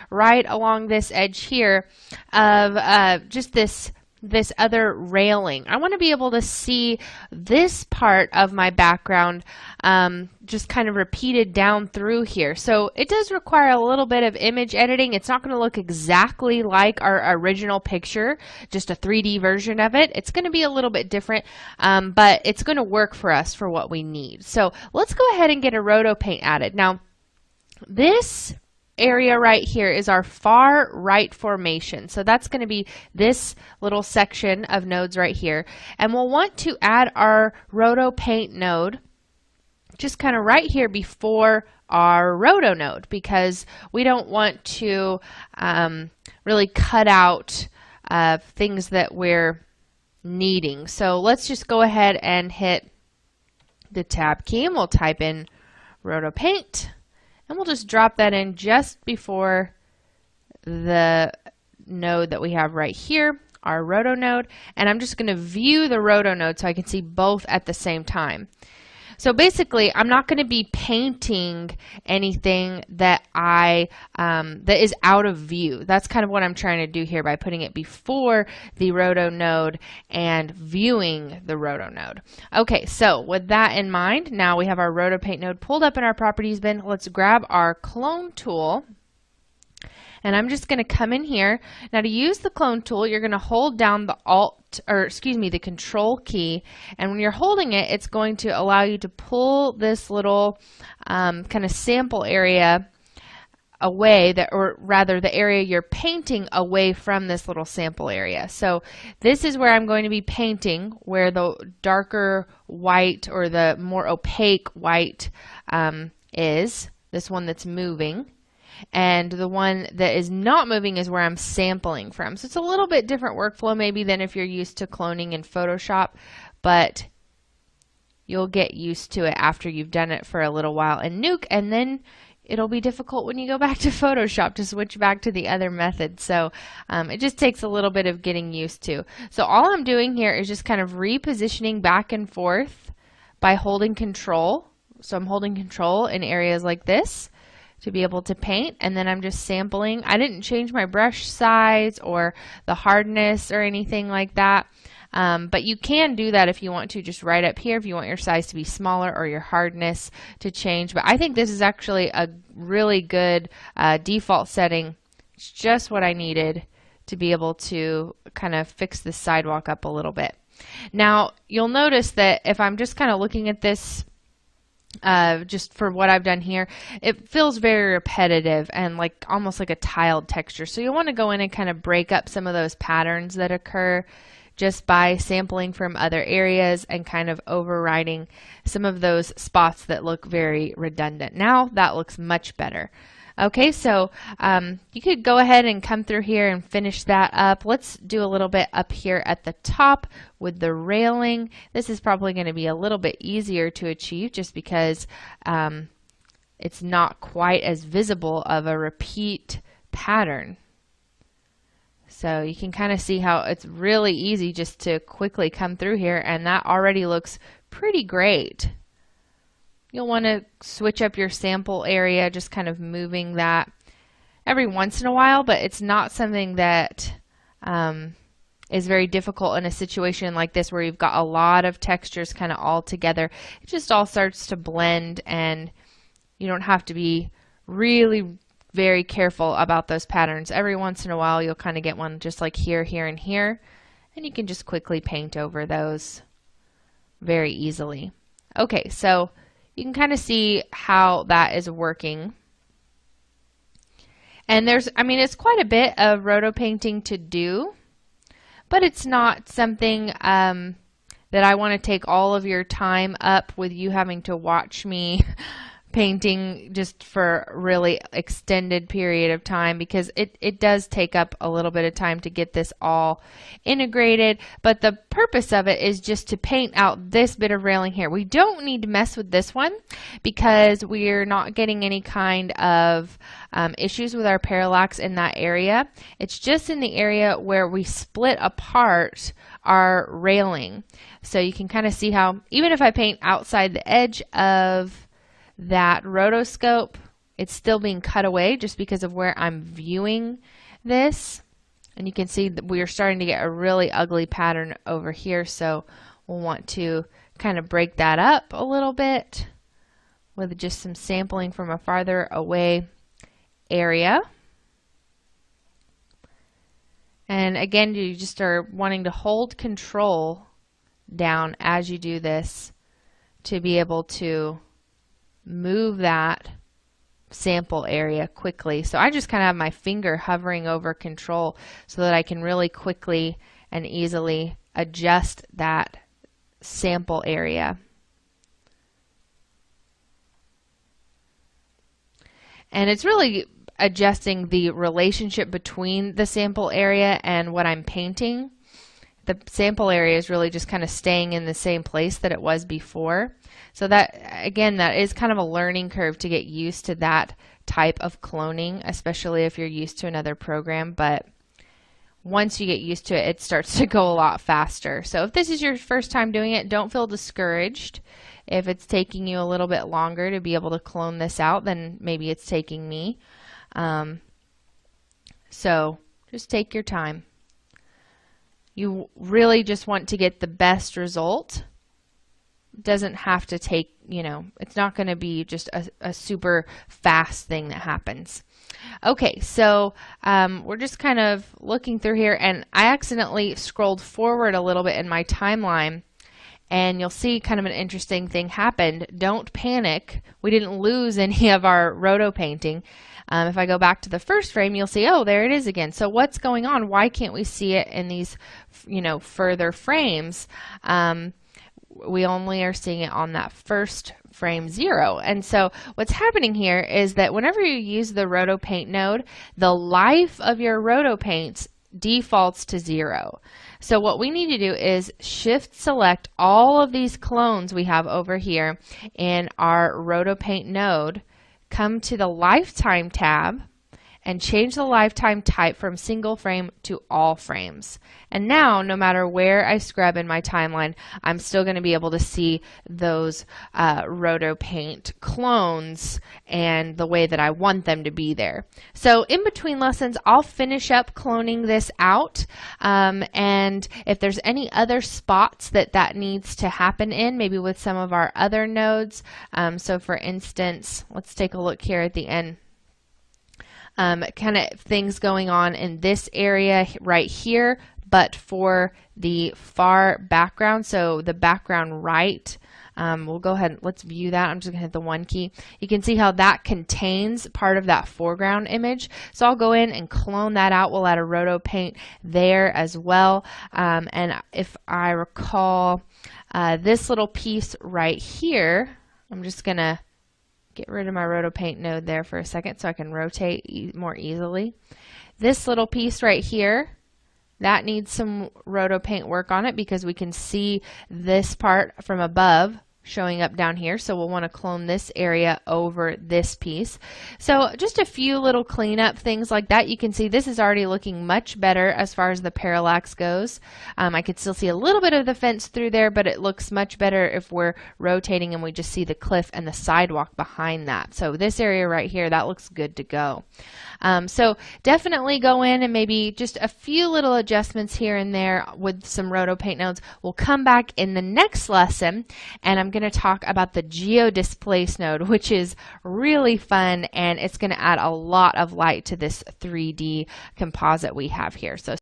right along this edge here of just this other railing. I want to be able to see this part of my background just kind of repeated down through here. So it does require a little bit of image editing. It's not going to look exactly like our original picture, just a 3D version of it. It's going to be a little bit different, but it's going to work for us for what we need. So let's go ahead and get a Rotopaint added. Now, this area right here is our far right formation. So that's going to be this little section of nodes right here. And we'll want to add our Rotopaint node just kind of right here before our Roto node, because we don't want to really cut out things that we're needing. So let's just go ahead and hit the tab key and we'll type in Rotopaint. And we'll just drop that in just before the node that we have right here, our Roto node. And I'm just going to view the Roto node so I can see both at the same time. So basically, I'm not going to be painting anything that that is out of view. That's kind of what I'm trying to do here by putting it before the Roto node and viewing the Roto node. Okay, so with that in mind, now we have our Rotopaint node pulled up in our properties bin. Let's grab our clone tool. And I'm just going to come in here. Now to use the clone tool, you're going to hold down the control key. And when you're holding it, it's going to allow you to pull this little kind of sample area away, or rather the area you're painting away from this little sample area. So this is where I'm going to be painting, where the darker white or the more opaque white is, this one that's moving. And the one that is not moving is where I'm sampling from. So it's a little bit different workflow maybe than if you're used to cloning in Photoshop, but you'll get used to it after you've done it for a little while in Nuke, and then it'll be difficult when you go back to Photoshop to switch back to the other method. So it just takes a little bit of getting used to. So all I'm doing here is just kind of repositioning back and forth by holding control. So I'm holding control in areas like this to be able to paint, and then I'm just sampling. I didn't change my brush size or the hardness or anything like that, but you can do that if you want to, just right up here if you want your size to be smaller or your hardness to change. But I think this is actually a really good default setting. It's just what I needed to be able to kind of fix the sidewalk up a little bit. Now you'll notice that if I'm just kind of looking at this just for what I've done here, it feels very repetitive and like almost like a tiled texture. So you want to go in and kind of break up some of those patterns that occur just by sampling from other areas and kind of overriding some of those spots that look very redundant. Now that looks much better. Okay, so you could go ahead and come through here and finish that up. Let's do a little bit up here at the top with the railing. This is probably going to be a little bit easier to achieve just because it's not quite as visible of a repeat pattern. So you can kind of see how it's really easy just to quickly come through here, and that already looks pretty great. You'll want to switch up your sample area, just kind of moving that every once in a while, but it's not something that is very difficult in a situation like this where you've got a lot of textures kind of all together. It just all starts to blend, and you don't have to be really very careful about those patterns. Every once in a while you'll kind of get one just like here, here, and here, and you can just quickly paint over those very easily. Okay, so you can kind of see how that is working. And it's quite a bit of roto painting to do, but it's not something that I want to take all of your time up with you having to watch me painting just for a really extended period of time, because it does take up a little bit of time to get this all integrated. But the purpose of it is just to paint out this bit of railing here. We don't need to mess with this one because we're not getting any kind of issues with our parallax in that area. It's just in the area where we split apart our railing. So you can kind of see how even if I paint outside the edge of that rotoscope, it's still being cut away just because of where I'm viewing this. And you can see that we are starting to get a really ugly pattern over here, so we'll want to kind of break that up a little bit with just some sampling from a farther away area. And again, you just are wanting to hold control down as you do this to be able to move that sample area quickly. So I just kind of have my finger hovering over control so that I can really quickly and easily adjust that sample area. And it's really adjusting the relationship between the sample area and what I'm painting. The sample area is really just kind of staying in the same place that it was before. So that, again, that is kind of a learning curve to get used to that type of cloning, especially if you're used to another program. But once you get used to it, it starts to go a lot faster. So if this is your first time doing it, don't feel discouraged. If it's taking you a little bit longer to be able to clone this out than maybe it's taking me. So just take your time. You really just want to get the best result. Doesn't have to take, it's not going to be just a super fast thing that happens. Okay, so we're just kind of looking through here, and I accidentally scrolled forward a little bit in my timeline, and you'll see kind of an interesting thing happened. Don't panic. We didn't lose any of our roto painting. If I go back to the first frame, you'll see, oh, there it is again. So what's going on? Why can't we see it in these, further frames? We only are seeing it on that first frame 0. And so what's happening here is that whenever you use the Rotopaint node, the life of your Rotopaints defaults to 0. So what we need to do is shift select all of these clones we have over here in our Rotopaint node, come to the lifetime tab, and change the lifetime type from single frame to all frames. And now, no matter where I scrub in my timeline, I'm still going to be able to see those Rotopaint clones and the way that I want them to be there. So in between lessons, I'll finish up cloning this out. And if there's any other spots that needs to happen in, maybe with some of our other nodes. So for instance, let's take a look here at the end. Kind of things going on in this area right here, but for the far background, so the background right, we'll go ahead and let's view that. I'm just gonna hit the 1 key. You can see how that contains part of that foreground image. So I'll go in and clone that out. We'll add a Rotopaint there as well. And if I recall, this little piece right here, I'm just gonna get rid of my Rotopaint node there for a second so I can rotate more easily. This little piece right here, that needs some Rotopaint work on it because we can see this part from above showing up down here. So we'll want to clone this area over this piece. So just a few little cleanup things like that. You can see this is already looking much better as far as the parallax goes. I could still see a little bit of the fence through there, but it looks much better if we're rotating and we just see the cliff and the sidewalk behind that. So this area right here, that looks good to go. So definitely go in and maybe just a few little adjustments here and there with some Rotopaint nodes. We'll come back in the next lesson and I'm going to talk about the Geodisplace node, which is really fun and it's going to add a lot of light to this 3D composite we have here. So